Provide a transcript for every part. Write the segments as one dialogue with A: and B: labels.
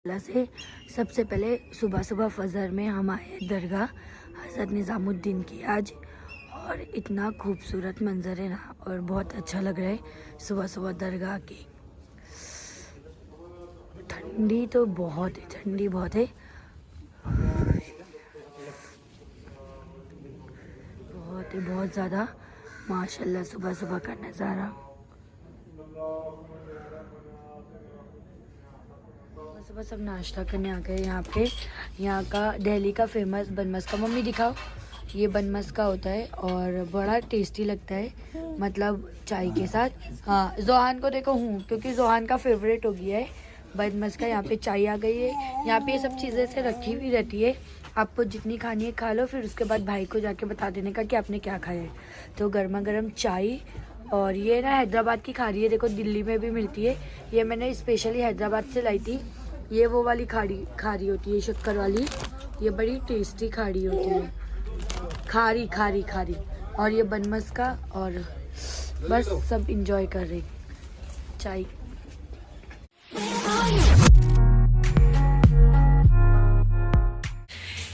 A: अल्लाह से सबसे पहले सुबह सुबह फजर में हम आए दरगाह हज़रत निज़ामुद्दीन की आज, और इतना खूबसूरत मंजर है ना, और बहुत अच्छा लग रहा है सुबह सुबह दरगाह की। ठंडी तो बहुत है, ठंडी बहुत है, बहुत ज़्यादा माशाल्लाह सुबह सुबह का नज़ारा। सुबह सब नाश्ता करने आ गए यहाँ पे। यहाँ का दिल्ली का फेमस बनमस का, मम्मी दिखाओ, ये बनमस का होता है और बड़ा टेस्टी लगता है, मतलब चाय के साथ। हाँ, जोहान को देखो हूँ, क्योंकि जोहान का फेवरेट हो गया है बनमस का। यहाँ पे चाय आ गई है, यहाँ पे ये सब चीज़ें से रखी हुई रहती है, आपको जितनी खानी है खा लो, फिर उसके बाद भाई को जाके बता देने का कि आपने क्या खाया है। तो गर्मा गर्म चाय, और ये ना हैदराबाद की खारी है, देखो दिल्ली में भी मिलती है, ये मैंने स्पेशली हैदराबाद से लाई थी। ये वो वाली खारी होती है, शक्कर वाली, ये बड़ी टेस्टी खारी होती है, खारी खारी खारी। और ये बनमस का, और बस सब इंजॉय कर रहे चाय।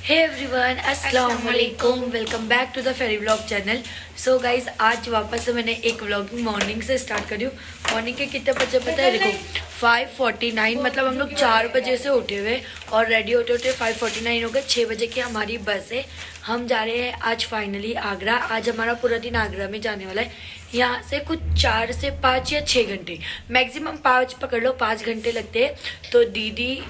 A: हे एवरीवन, अस्सलाम वालेकुम, welcome back to the Fairy vlog channel. So guys, आज वापस से मैंने एक व्लॉगिंग मॉर्निंग से स्टार्ट करी हूँ। मॉर्निंग के कितने बजे पता है? देखो 5:49, मतलब हम लोग 4 बजे से उठे हुए और रेडी होते होते 5:49 हो गए। 6 बजे की हमारी बस है, हम जा रहे हैं आज फाइनली आगरा। आज हमारा पूरा दिन आगरा में जाने वाला है। यहाँ से कुछ 4 से 5 या 6 घंटे, मैक्सिमम 5 पकड़ लो, 5 घंटे लगते हैं। तो दीदी,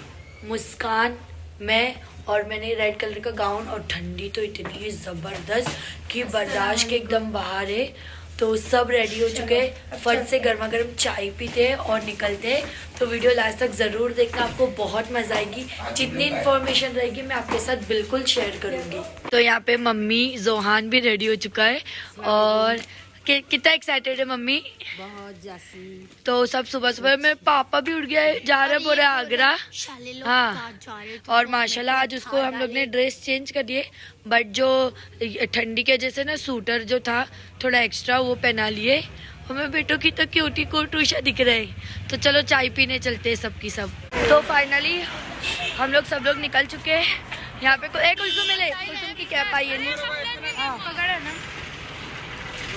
A: मुस्कान, मैं और मैंने रेड कलर का गाउन, और ठंडी तो इतनी है ज़बरदस्त कि बर्दाश्त के एकदम बाहर है। तो सब रेडी हो चुके हैं, फट से गर्मा गर्म चाय पीते हैं और निकलते हैं। तो वीडियो लास्ट तक ज़रूर देखना, आपको बहुत मज़ा आएगी। जितनी इन्फॉर्मेशन रहेगी मैं आपके साथ बिल्कुल शेयर करूँगी। तो यहाँ पे मम्मी, जोहान भी रेडी हो चुका है, और कितना एक्साइटेड है मम्मी?
B: बहुत जासी।
A: तो सब सुबह सुबह में, पापा भी उठ गया है, जा रहे पूरे आगरा। हाँ, और माशाल्लाह आज उसको हम लोग ने ड्रेस चेंज कर दिए, बट जो ठंडी के वजह से ना सूटर जो था थोड़ा एक्स्ट्रा वो पहना लिए। हमें बेटों की तो क्यूटी कोटूशा दिख रहे हैं। तो चलो चाय पीने चलते हैं सबकी सब। तो फाइनली हम लोग सब लोग निकल चुके हैं। यहाँ पे कुलसुम मिले, कुलसुम की कैप आई है ना,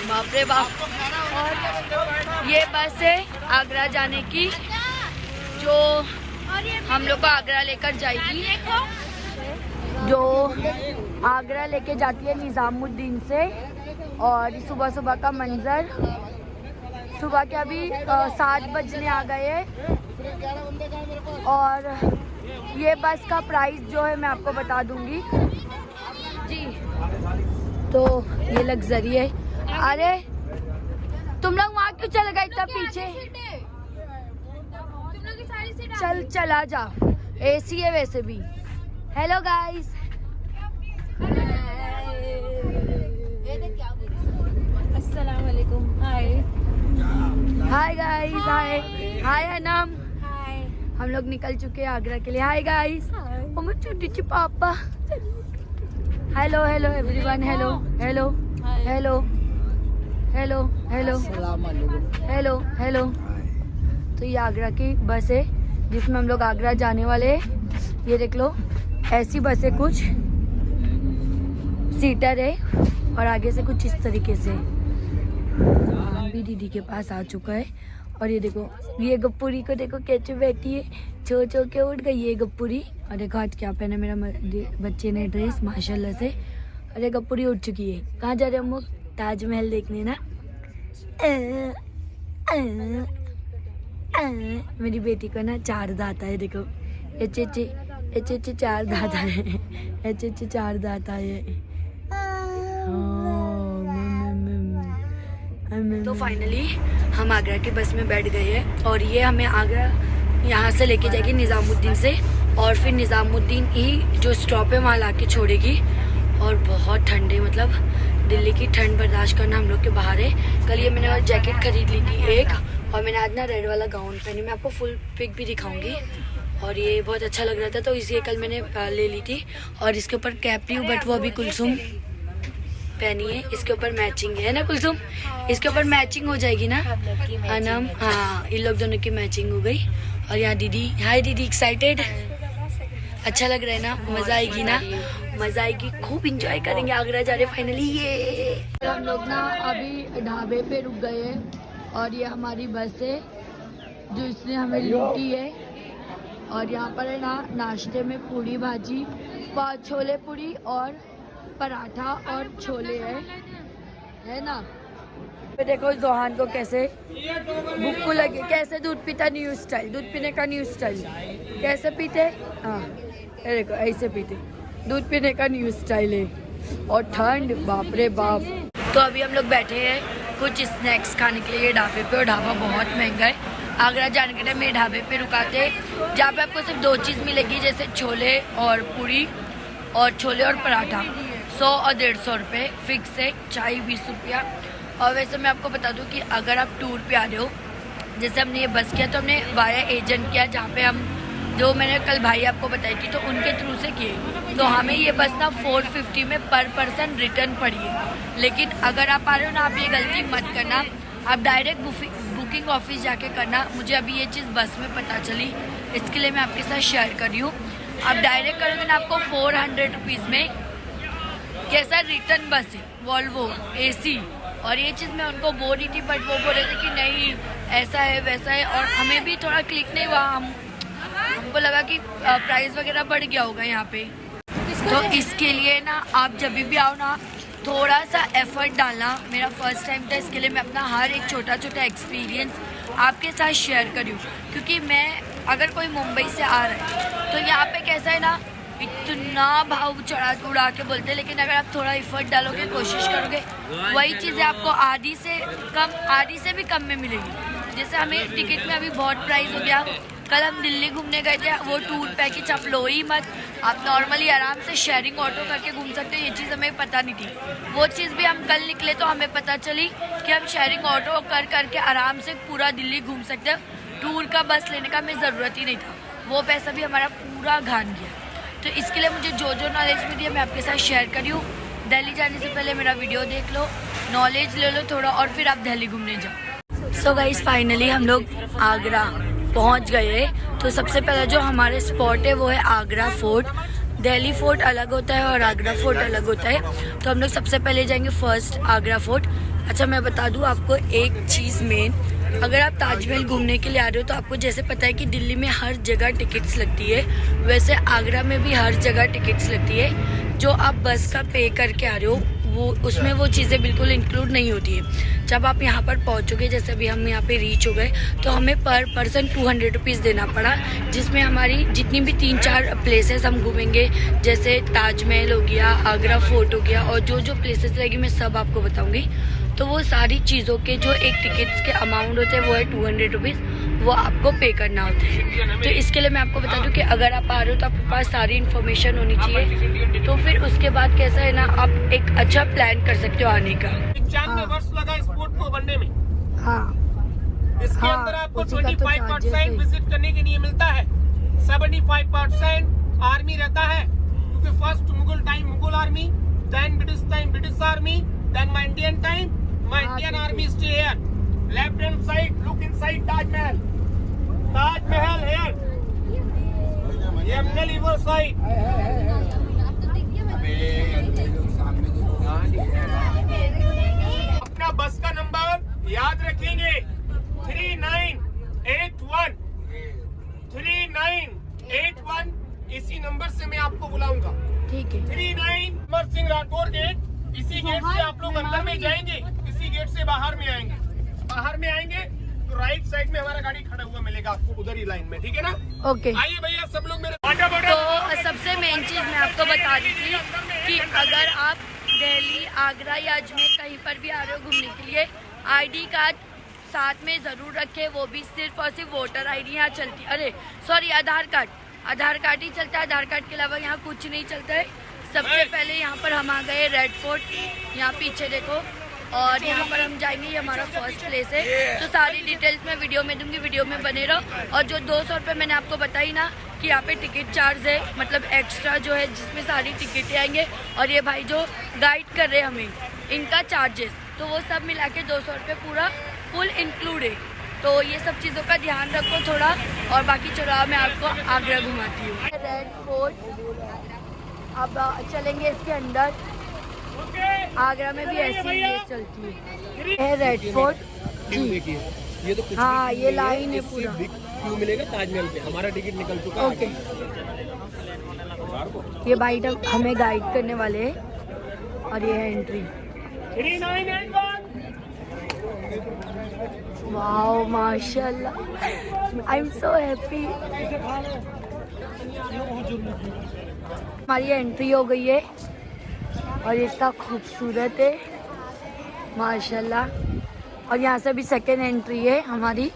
A: बाप रे बाप। और ये बस है आगरा जाने की, जो हम लोग को आगरा लेकर जाएगी, जो आगरा लेके जाती है निज़ामुद्दीन से। और सुबह सुबह का मंजर, सुबह के अभी 7 बजने आ गए हैं। और ये बस का प्राइस जो है मैं आपको बता दूंगी जी। तो ये लग्जरी है। अरे तुम लोग वहाँ क्यों चले गए इतना पीछे? चल चला जा, एसी है वैसे भी। हेलो गाइस,
B: अस्सलाम वालेकुम। हाय
A: हाय गाइस, हाय हाय अनम।
B: हाय,
A: हम लोग निकल चुके हैं आगरा के लिए। हाय गाइस, ओ मेरे छोटी ची पापा। Hello hello everyone, hello hello hello hello hello hello hello. तो ये आगरा की बस है जिसमें हम लोग आगरा जाने वाले हैं। ये देख लो, ऐसी बस है, कुछ सीटर है, और आगे से कुछ इस तरीके से। हम भी दीदी के पास आ चुका है। और ये देखो, ये गप्पूरी को देखो कैसे बैठी है, छो छो के उठ गई है गप्पूरी। और देखो आज क्या पहना मेरा बच्चे ने ड्रेस, माशाल्लाह से। अरे गप्पूरी उठ चुकी है। कहाँ जा रहे हम लोग? ताजमहल देखने ना। मेरी बेटी को ना 4 दांत है, देखो एचे 4 दांत है, एचे 4 दांत है। तो फाइनली हम आगरा की बस में बैठ गए हैं, और ये हमें आगरा यहाँ से लेके जाएगी निज़ामुद्दीन से, और फिर निज़ामुद्दीन ही जो स्टॉप है वहाँ ला के छोड़ेगी। और बहुत ठंडे, मतलब दिल्ली की ठंड बर्दाश्त करना हम लोग के बाहर है। कल ये मैंने जैकेट खरीद ली थी एक, और मैंने आज ना रेड वाला गाउन पहनी, मैं आपको फुल पिक भी दिखाऊंगी। और ये बहुत अच्छा लग रहा था, तो इसलिए कल मैंने ले ली थी। और इसके ऊपर कैप ली हूँ, बट वो अभी कुलसुम पहनी है। इसके ऊपर मैचिंग है ना कुलसुम? इसके ऊपर मैचिंग हो जाएगी ना अनम? हाँ, इन लोग दोनों की मैचिंग हो गई। और यहाँ दीदी, हाय दीदी, एक्साइटेड? अच्छा लग रहा है ना? मजा आएगी ना? मजा आएगी, खूब इंजॉय करेंगे। आगरा जा रहे फाइनली। ये हम लोग ना अभी ढाबे पे रुक गए हैं और ये हमारी बस है जो इसने हमें लूटी है। और यहाँ पर है ना नाश्ते में पूरी भाजी, छोले पूरी और पराठा और छोले है ना। पे देखो जोहान को कैसे भूख को लगे, कैसे दूध पीता, न्यू स्टाइल, दूध पीने का न्यू स्टाइल। कैसे पीते? हाँ देखो ऐसे पीते, दूध पीने का न्यू स्टाइल है। और ठंड, बाप रे बाप। तो अभी हम लोग बैठे हैं कुछ स्नैक्स खाने के लिए ढाबे पे, और ढाबा बहुत महंगा है। आगरा जाने के टाइम में ढाबे पे रुकाते जहाँ पे आपको सिर्फ 2 चीज़ मिलेगी, जैसे छोले और पूरी और छोले और पराठा 100 और 150 रुपये फिक्स है, चाय 20 रुपया। और वैसे मैं आपको बता दूं कि अगर आप टूर पे आ रहे हो, जैसे हमने ये बस किया तो हमने वाया एजेंट किया, जहाँ पे हम जो मैंने कल भाई आपको बताई थी तो उनके थ्रू से किए, तो हमें ये बस ना 450 में पर पर्सन रिटर्न पड़ी है। लेकिन अगर आप आ रहे हो ना, आप ये गलती मत करना, आप डायरेक्ट बुकिंग ऑफिस जाके करना। मुझे अभी ये चीज़ बस में पता चली, इसके लिए मैं आपके साथ शेयर कर रही हूँ। आप डायरेक्ट करोगे ना, आपको 400 रुपीज़ में कैसा रिटर्न बस है, वॉल्वो AC। और ये चीज़ मैं उनको बोल रही थी, बट वो बोल रहे थे कि नहीं ऐसा है वैसा है, और हमें भी थोड़ा क्लिक नहीं हुआ। हमको लगा कि प्राइस वगैरह बढ़ गया होगा यहाँ पे। तो इसके लिए ना आप जब भी आओ ना, थोड़ा सा एफर्ट डालना। मेरा फर्स्ट टाइम था, इसके लिए मैं अपना हर एक छोटा छोटा एक्सपीरियंस आपके साथ शेयर करी हूँ। क्योंकि मैं, अगर कोई मुंबई से आ रहा है तो यहाँ पे कैसा है ना, इतना भाव चढ़ा उड़ा के बोलते हैं, लेकिन अगर आप थोड़ा एफर्ट डालोगे, कोशिश करोगे, वही चीज़ें आपको आधी से भी कम में मिलेगी। जैसे हमें टिकट में अभी बहुत प्राइस हो गया। कल हम दिल्ली घूमने गए थे, वो टूर पैकेज आप लो ही मत, आप नॉर्मली आराम से शेयरिंग ऑटो करके घूम सकते हो। ये चीज़ हमें पता नहीं थी। वो चीज़ भी हम कल निकले तो हमें पता चली कि हम शेयरिंग ऑटो करके आराम से पूरा दिल्ली घूम सकते हैं। टूर का बस लेने का हमें ज़रूरत ही नहीं था, वो पैसा भी हमारा पूरा घान गया। तो इसके लिए मुझे जो नॉलेज मिली है मैं आपके साथ शेयर करी हूँ। दिल्ली जाने से पहले मेरा वीडियो देख लो, नॉलेज ले लो थोड़ा, और फिर आप दिल्ली घूमने जाओ। सो गाइस फाइनली हम लोग आगरा पहुंच गए। तो सबसे पहला जो हमारे स्पॉट है वो है आगरा फोर्ट। दिल्ली फोर्ट अलग होता है और आगरा फोर्ट अलग होता है। तो हम लोग सबसे पहले जाएंगे फर्स्ट आगरा फोर्ट। अच्छा मैं बता दूं आपको एक चीज़ मेन, अगर आप ताजमहल घूमने के लिए आ रहे हो तो आपको जैसे पता है कि दिल्ली में हर जगह टिकट्स लगती है, वैसे आगरा में भी हर जगह टिकट्स लगती है। जो आप बस का पे करके आ रहे हो वो उसमें वो चीज़ें बिल्कुल इंक्लूड नहीं होती है। जब आप यहाँ पर पहुँचोगे, जैसे अभी हम यहाँ पे रीच हो गए, तो हमें पर पर्सन 200 रुपीज़ देना पड़ा, जिसमें हमारी जितनी भी 3-4 प्लेसेस हम घूमेंगे, जैसे ताजमहल हो गया, आगरा फोर्ट हो गया, और जो प्लेसेस रहेगी मैं सब आपको बताऊँगी। तो वो सारी चीज़ों के जो एक टिकट्स के अमाउंट होते हैं वो है 200 रुपीज़, वो आपको पे करना होता है। तो इसके लिए मैं आपको बता दूं कि अगर आप आ रहे हो तो आपके पास सारी इन्फॉर्मेशन होनी चाहिए, तो फिर उसके बाद कैसा है ना, आप एक अच्छा प्लान कर सकते हो आने का।
C: 95 वर्ष लगा स्पोर्ट को बनने में।
A: हाँ,
C: इसके अंदर आपको 25% विजिट करने के लिए मिलता है, 75% आर्मी रहता है, क्योंकि first Mughal time Mughal army, then British time British army, then my Indian time, my Indian army stay here. Left hand side look inside Taj Mahal, Taj Mahal here, Yamuna river side. अपना बस का नंबर याद रखेंगे, 3981 3981। इसी नंबर से मैं आपको बुलाऊंगा।
A: ठीक है।
C: 39 अमर सिंह राठौर गेट, इसी गेट से आप लोग अंदर में जाएंगे, इसी गेट से बाहर में आएंगे। बाहर में आएंगे तो राइट साइड में हमारा गाड़ी खड़ा हुआ मिलेगा आपको, उधर ही लाइन में, ठीक है ना?
A: ओके।
C: आइए भैया सब लोग मेरे।
A: तो सबसे मेन चीज़ मैं आपको बता दी थी कि अगर आप दिल्ली, आगरा या अजमेर कहीं पर भी आ रहे हो घूमने के लिए, ID कार्ड साथ में ज़रूर रखें। वो भी सिर्फ और सिर्फ वोटर ID यहाँ चलती, अरे सॉरी आधार कार्ड ही चलता है। आधार कार्ड के अलावा यहाँ कुछ नहीं चलता है। सबसे पहले यहाँ पर हम आ गए रेड फोर्ट, यहाँ पीछे देखो, और यहाँ पर हम जाएंगे, ये हमारा फर्स्ट प्लेस है। तो सारी डिटेल्स मैं वीडियो में दूंगी, वीडियो में बने रहो। और जो 200 रुपये मैंने आपको बताई ना कि यहाँ पे टिकट चार्ज है, मतलब एक्स्ट्रा जो है जिसमें सारी टिकटें आएंगे, और ये भाई जो गाइड कर रहे हैं हमें, इनका चार्जेस, तो वो सब मिला के 200 रुपये पूरा फुल इंक्लूड है। तो ये सब चीज़ों का ध्यान रखो थोड़ा, और बाकी चौराहा में आपको आगरा घुमाती हूँ। रेड फोर्ट, अब चलेंगे इसके अंदर। आगरा में भी ऐसी ही चलती है रेड फोर्ट जी।
C: ये तो
A: हाँ, ये लाइन है पूरा।
C: क्यों मिलेगा ताजमहल पे, हमारा टिकट निकल चुका है।
A: ओके, ये भाई हमें गाइड करने वाले हैं और ये है एंट्री। वाओ माशाल्लाह, आई एम सो हैप्पी। हमारी एंट्री हो गई है और इतना खूबसूरत है माशाल्लाह। और यहाँ से भी सेकेंड एंट्री है हमारी।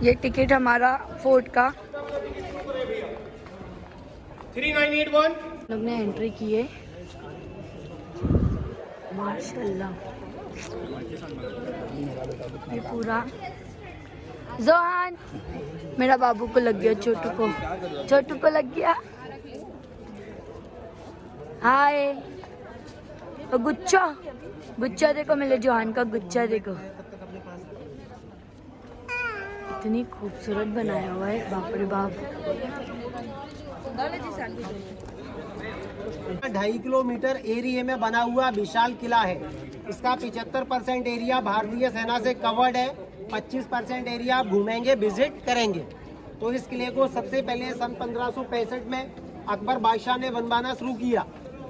A: ये टिकट हमारा फोर्ट का।
C: 3981
A: लोग ने एंट्री की है माशाल्लाह। ये पूरा जोहान, मेरा बाबू को लग गया, छोटू को लग गया। हाय, गुच्छा गुच्छा देखो, मेरे जोहान का गुच्छा देखो, इतनी खूबसूरत बनाया हुआ है, बाप रे बाप।
D: 2.5 किलोमीटर एरिया में बना हुआ विशाल किला है। इसका 75% एरिया भारतीय सेना से कवर्ड है। 25% एरिया आप घूमेंगे, विजिट करेंगे। तो इस किले को सबसे पहले सन 1565 में अकबर बादशाह ने बनवाना शुरू किया।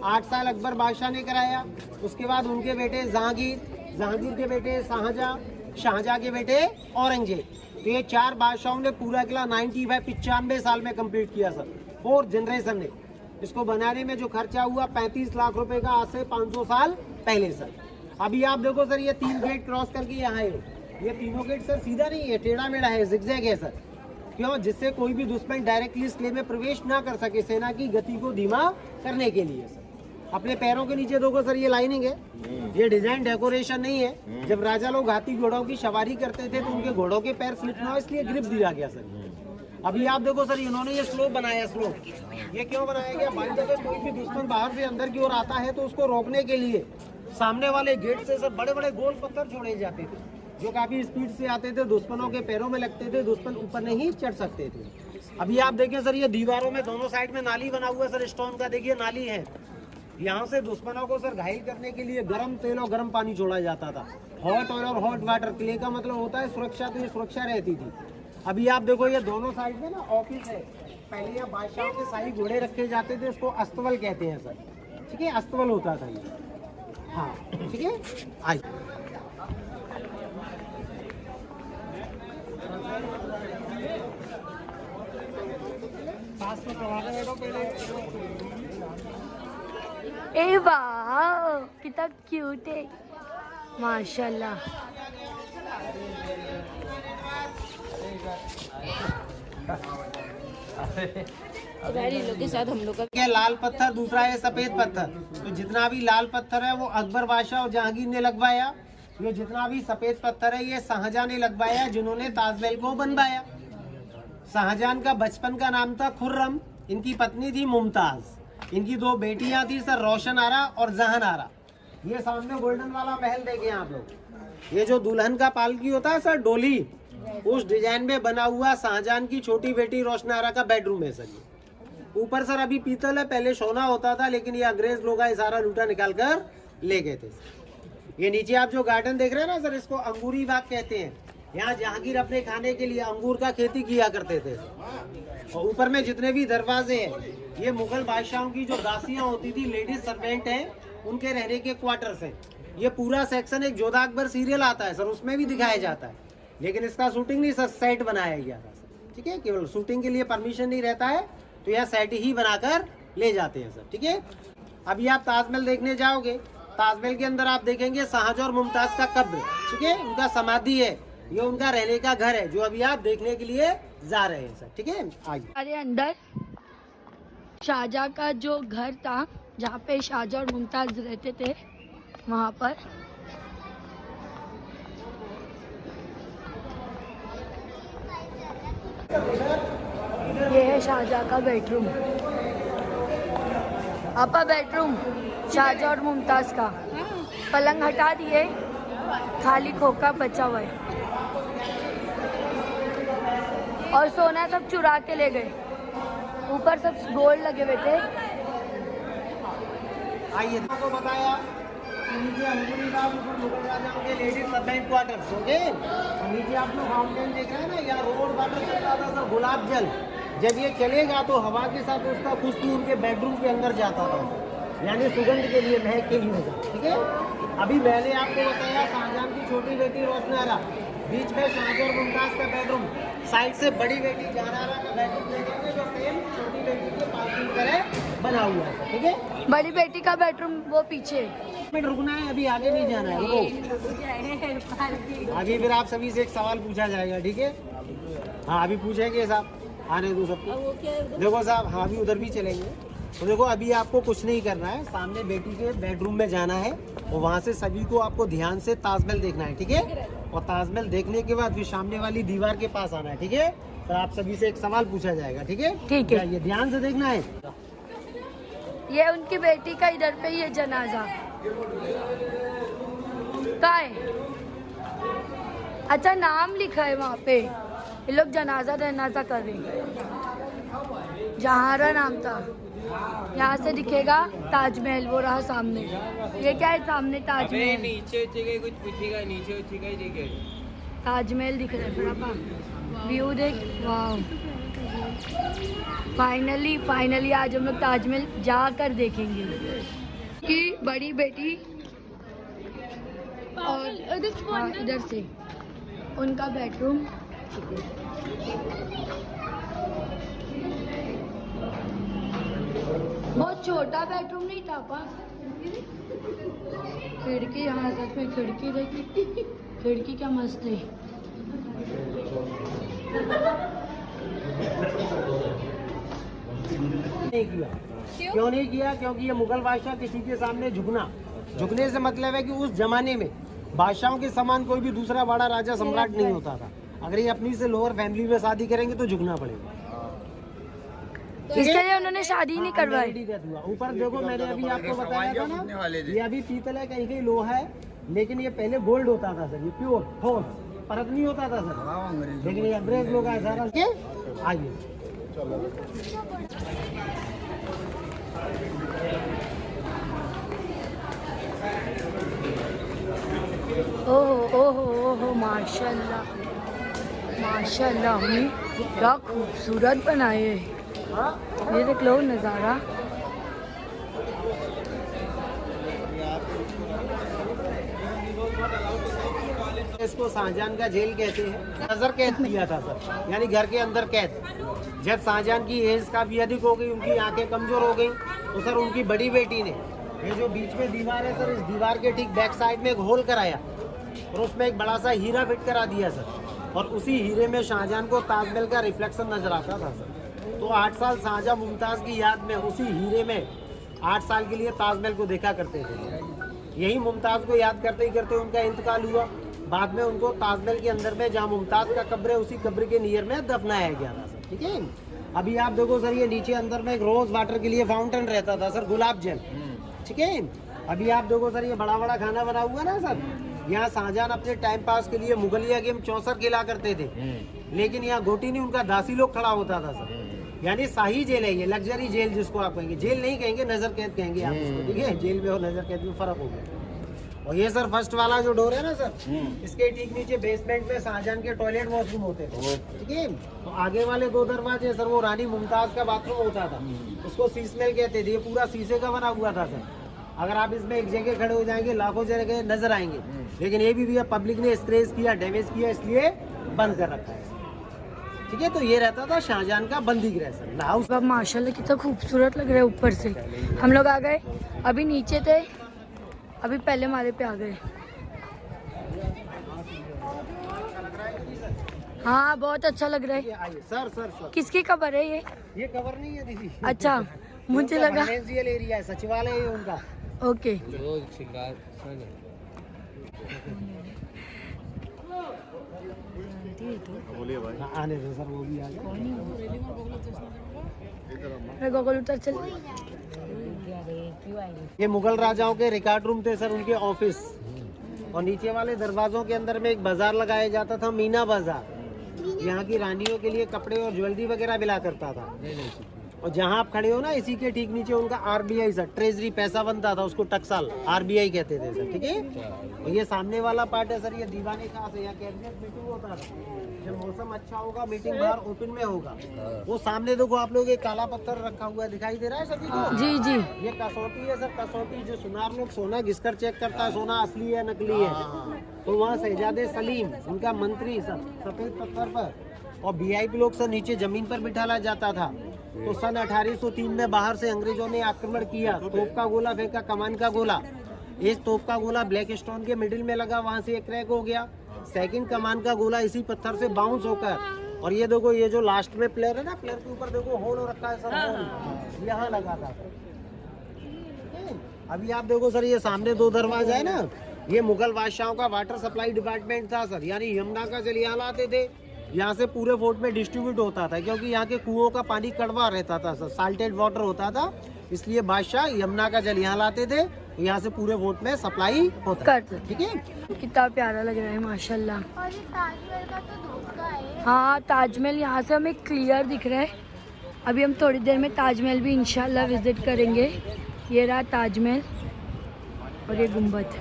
D: 8 साल अकबर बादशाह ने कराया। उसके बाद उनके बेटे जहांगीर के बेटे शाहजहां के बेटे औरंगजेब, तो ये 4 बादशाहों ने पूरा किला 95 साल में कंप्लीट किया सर। 4 जनरेशन ने इसको बनाने में जो खर्चा हुआ 35 लाख रुपए का, आज से 500 साल पहले सर। अभी आप देखो सर, ये 3 गेट क्रॉस करके यहाँ है। ये तीनों गेट सर सीधा नहीं है, टेढ़ा मेढ़ा है, जिगजैग है सर। क्यों? जिससे कोई भी दुश्मन डायरेक्टली इस किले में प्रवेश ना कर सके, सेना की गति को धीमा करने के लिए सर। अपने पैरों के नीचे देखो सर, ये लाइनिंग है, ये डिजाइन डेकोरेशन नहीं है। जब राजा लोग हाथी घोड़ों की सवारी करते थे तो उनके घोड़ों के पैर स्लिप ना हो, इसलिए ग्रिप दिया गया सर। अभी आप देखो सर, इन्होंने ये स्लोप बनाया। स्लोप ये क्यों बनाया गया? भाई जब कोई भी दुश्मन बाहर से अंदर की ओर आता है तो उसको रोकने के लिए सामने वाले गेट से सर बड़े बड़े गोल पत्थर छोड़े जाते थे, जो काफी स्पीड से आते थे, दुश्मनों के पैरों में लगते थे, दुश्मन ऊपर नहीं चढ़ सकते थे। अभी आप देखिए सर, ये दीवारों में दोनों साइड में नाली बना हुआ है सर, स्टोन का। देखिए नाली है, यहाँ से दुश्मनों को सर घायल करने के लिए गर्म तेल और गर्म पानी छोड़ा जाता था। हॉट ऑयल और हॉट वाटर, किले का मतलब होता है सुरक्षा, तो ये सुरक्षा रहती थी। अभी आप देखो, ये दोनों साइड में ना ऑफिस है। पहले यहाँ बादशाहों के शाही घोड़े रखे जाते थे, उसको अस्तबल कहते हैं सर। ठीक है, अस्तबल होता था ये। हाँ ठीक है, आइए।
A: ए वाह, कितना क्यूट है माशाल्लाह।
B: के साथ हम लोग का
D: ये लाल पत्थर, दूसरा है सफेद पत्थर। तो जितना भी लाल पत्थर है वो अकबर बादशाह और जहांगीर ने लगवाया। ये जितना भी सफेद पत्थर है ये शाहजहां ने लगवाया, जिन्होंने ताजमहल को बनवाया। शाहजहां का बचपन का नाम था खुर्रम, इनकी पत्नी थी मुमताज, इनकी 2 बेटियां थी सर, रोशन आरा और जहान आरा। ये सामने गोल्डन वाला महल देखें आप लोग, ये जो दुल्हन का पालकी होता है सर, डोली, उस डिजाइन में बना हुआ शाहजहां की छोटी बेटी रोशन आरा का बेडरूम है सर। ये ऊपर सर अभी पीतल है, पहले सोना होता था, लेकिन ये अंग्रेज लोग आए सारा लूटा निकाल कर ले गए थे। ये नीचे आप जो गार्डन देख रहे हैं ना सर, इसको अंगूरी बाग कहते हैं। यहाँ जहांगीर अपने खाने के लिए अंगूर का खेती किया करते थे। और ऊपर में जितने भी दरवाजे हैं, ये मुगल बादशाहों की जो दासियां होती थी, लेडीज सर्वेंट हैं, उनके रहने के क्वार्टर्स हैं। ये पूरा सेक्शन एक जोधा अकबर सीरियल आता है सर, उसमें भी दिखाया जाता है, लेकिन इसका शूटिंग नहीं सर, सेट बनाया गया था सर। ठीक है, केवल शूटिंग के लिए परमिशन नहीं रहता है, तो यह सेट ही बनाकर ले जाते हैं सर। ठीक है, अभी आप ताजमहल देखने जाओगे, ताजमहल के अंदर आप देखेंगे शाहजहां और मुमताज का कब्र। ठीक है, उनका समाधि है, ये उनका रहने का घर है, जो अभी आप देखने के लिए जा रहे हैं सर। ठीक है, आइए।
A: हमारे अंदर शाहजहां का जो घर था, जहाँ पे शाहजहां और मुमताज रहते थे, वहाँ पर ये है शाहजहां का बेडरूम। आपा बेडरूम शाहजहां और मुमताज का। पलंग हटा दिए, खाली खोखा बचा हुआ है। और सोना सब चुरा के ले गए। ऊपर सब गोल्ड लगे हुए थे।
D: आइए आपको बताया नीचे अंगूरी बाग ऊपर मुगल राजाओं के लेडीज सबमरीन क्वार्टर्स ओके। और नीचे आप लोग फाउंटेन देख रहे हैं ना, यहाँ रोड वाटर चल रहा था सर, गुलाब जल। जब ये चलेगा तो हवा के साथ उसका खुशबू उनके बेडरूम के अंदर जाता था, यानी सुगंध के लिए, महक के लिए होगा। ठीक है, अभी मैंने आपको बताया शाहजहां की छोटी बेटी रोशनारा, बीच में शाहजहां और मुमताज का बेडरूम, साइड से बड़ी बेटी जहानारा का बेडरूम देखेंगे जो सेम छोटी बेटी के पार्किंग तरह बना हुआ है। ठीक है,
A: बड़ी बेटी का बेडरूम वो पीछे।
D: मिनट रुकना है, अभी आगे नहीं जाना है, रुको। अभी फिर आप सभी से एक सवाल पूछा जाएगा। ठीक है, हाँ अभी पूछेंगे साहब, आने दो सबको। देखो साहब, हाँ अभी उधर भी चलेंगे। तो देखो अभी आपको कुछ नहीं करना है, सामने बेटी के बेडरूम में जाना है और वहाँ से सभी को आपको ध्यान से ताजमहल देखना है। ठीक है, और ताजमहल देखने के बाद फिर सामने वाली दीवार के पास आना है। ठीक है, तो आप सभी से एक सवाल पूछा जाएगा। ठीक है,
A: ठीक है,
D: ये ध्यान से देखना है।
A: ये उनकी बेटी का इधर पे ये जनाजा का है। अच्छा नाम लिखा है वहाँ पे, ये लोग जनाजा जनाजा कर रहे हैं। जहारा नाम था। यहाँ से दिखेगा ताजमहल, वो रहा सामने। ये क्या है सामने ताजमहल?
E: नीचे कुछ पूछेगा, नीचे
A: ताजमहल दिख रहा है थोड़ा, व्यू देख। वाह, फाइनली आज हम लोग ताजमहल जाकर देखेंगे। कि बड़ी बेटी और हाँ, इधर से उनका बेडरूम। बहुत छोटा बेडरूम नहीं था पा। खिड़की, हाँ सच में खिड़की देखी, खिड़की क्या मस्त है।
D: नहीं किया, क्यों नहीं किया? क्योंकि ये मुगल बादशाह किसी के सामने झुकने से मतलब है कि उस जमाने में बादशाहों के समान कोई भी दूसरा बड़ा राजा सम्राट नहीं होता था। अगर ये अपनी से लोअर फैमिली में शादी करेंगे तो झुकना पड़ेगा।
A: इसके लिए उन्होंने शादी नहीं करवाई।
D: ऊपर देखो, मैंने अभी आपको बताया था ना, ये अभी पीतल है, कहीं कहीं लोहा है, लेकिन ये पहले गोल्ड होता था सर। ये प्योर ठोस परत नहीं होता था सर, लेकिन ये अंग्रेज लोग आए सारा। आइए
A: ओहो ओहो ओहो, माशाल्लाह माशाल्लाह, अम्मी क्या खूबसूरत बनाए। ये देख लो नज़ारा।
D: इसको शाहजहां का जेल कहते हैं। नजर कैद किया था सर, यानी घर के अंदर कैद। जब शाहजहां की एज काफी अधिक हो गई, उनकी आंखें कमजोर हो गई, तो सर उनकी बड़ी बेटी ने ये जो बीच में दीवार है सर, इस दीवार के ठीक बैक साइड में एक होल कराया और उसमें एक बड़ा सा हीरा फिट करा दिया सर। और उसी हीरे में शाहजहां को ताजमहल का रिफ्लेक्शन नजर आता था सर। तो 8 साल शाहजहां मुमताज की याद में उसी हीरे में 8 साल के लिए ताजमहल को देखा करते थे। यही मुमताज को याद करते ही करते उनका इंतकाल हुआ। बाद में उनको ताजमहल के अंदर में जहाँ मुमताज का कब्र है, उसी कब्र के नियर में दफनाया गया था सर। ठीक है, अभी आप देखो सर, ये नीचे अंदर में एक रोज वाटर के लिए फाउंटेन रहता था सर, गुलाब जल। ठीक है, अभी आप देखो सर, ये बड़ा बड़ा खाना बना हुआ ना सर, यहाँ शाहजहां अपने टाइम पास के लिए मुगलिया गेम चौसर खेला करते थे, लेकिन यहाँ गोटी नहीं, उनका दासी लोग खड़ा होता था सर। यानी शाही जेल है ये, लग्जरी जेल जिसको आप कहेंगे। जेल नहीं कहेंगे, नजर कैद कहेंगे आप इसको। ठीक है, जेल में और नजर कैद में फर्क हो गया। और ये सर फर्स्ट वाला जो डोर है ना सर, इसके ठीक नीचे बेसमेंट में शाहजहां के टॉयलेट वॉशरूम होते थे। ठीक है, तो आगे वाले 2 दरवाजे सर, वो रानी मुमताज का बाथरूम होता था, उसको शीशमहल कहते थे। ये पूरा शीशे का बना हुआ था सर। अगर आप इसमें एक जगह खड़े हो जाएंगे, लाखों जगह नजर आएंगे, लेकिन ये भी पब्लिक ने स्क्रैच किया, डैमेज किया, इसलिए बंद कर रखा है। ठीक है, तो ये रहता था शाहजहां का बंदी गृह सर। हाउस
A: माशाल्लाह कितना खूबसूरत लग रहा है ऊपर से। हम लोग आ गए, अभी नीचे थे, अभी पहले माले पे आ गए। हाँ बहुत अच्छा लग रहा है।
D: सर सर सर
A: किसकी कवर है
D: ये कवर नहीं है दीदी।
A: अच्छा, मुझे लगा
D: फाइनेंशियल एरिया है, सचिवालय है उनका।
A: ओके,
D: आने दो सर, वो भी आ जाए।
A: गूगल उतर चल।
D: ये मुगल राजाओं के रिकॉर्ड रूम थे सर, उनके ऑफिस। और नीचे वाले दरवाजों के अंदर में एक बाजार लगाया जाता था, मीना बाजार। यहाँ की रानियों के लिए कपड़े और ज्वेलरी वगैरह मिला करता था। और जहाँ आप खड़े हो ना, इसी के ठीक नीचे उनका RBI सर, ट्रेजरी पैसा बनता था, उसको टकसाल RBI कहते थे सर, ठीक है। और ये सामने वाला पार्ट है सर, ये दीवाने खास है, यहाँ कैबिनेट मीटिंग होता था। जब मौसम अच्छा होगा मीटिंग बाहर ओपन में होगा। वो सामने देखो आप लोग, एक काला पत्थर रखा हुआ है, दिखाई दे रहा है सभी को?
A: जी जी।
D: ये कसौटी है सर, कसौटी जो सुनार लोग सोना घिसकर चेक करता है, सोना असली है नकली है। तो वहाँ शहजादे सलीम उनका मंत्री सर, सफेद पत्थर पर, और VIP लोग सर नीचे जमीन पर बिठाला जाता था। तो सन 1803 में बाहर से अंग्रेजों ने आक्रमण किया, तोप का गोला फेंका, कमान का गोला। एक तोप का गोला ब्लैक स्टोन के मिडिल में लगा, वहाँ से एक क्रैक हो गया। सेकंड कमान का गोला इसी पत्थर से बाउंस होकर, और ये देखो ये जो लास्ट में प्लेयर है ना, प्लेयर के ऊपर देखो होल हो रखा है सर, होल यहाँ लगा था। अभी आप देखो सर, ये सामने 2 दरवाजा है ना, ये मुगल बादशाहों का वाटर सप्लाई डिपार्टमेंट था सर, यानी यमुना का जल यहाँ लाते थे, यहाँ से पूरे फोर्ट में डिस्ट्रीब्यूट होता था, क्योंकि यहाँ के कुओं का पानी कड़वा रहता था सर, साल्टेड वाटर होता था, इसलिए बादशाह यमुना का जल यहाँ लाते थे, यहाँ से पूरे फोर्ट में सप्लाई होता है, ठीक है।
A: कितना प्यारा लग रहा है माशाल्लाह।
B: और ये ताजमहल का तो धोखा है।
A: हाँ, ताजमहल यहाँ से हमें क्लियर दिख रहा है। अभी हम थोड़ी देर में ताजमहल भी इंशाल्लाह विजिट करेंगे। ये रहा ताजमहल और ये गुम्बद।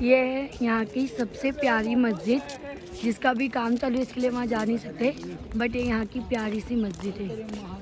A: ये है यहाँ की सबसे प्यारी मस्जिद, जिसका भी काम चालू है, इसके लिए वहाँ जा नहीं सकते, बट ये यहाँ की प्यारी सी मस्जिद है।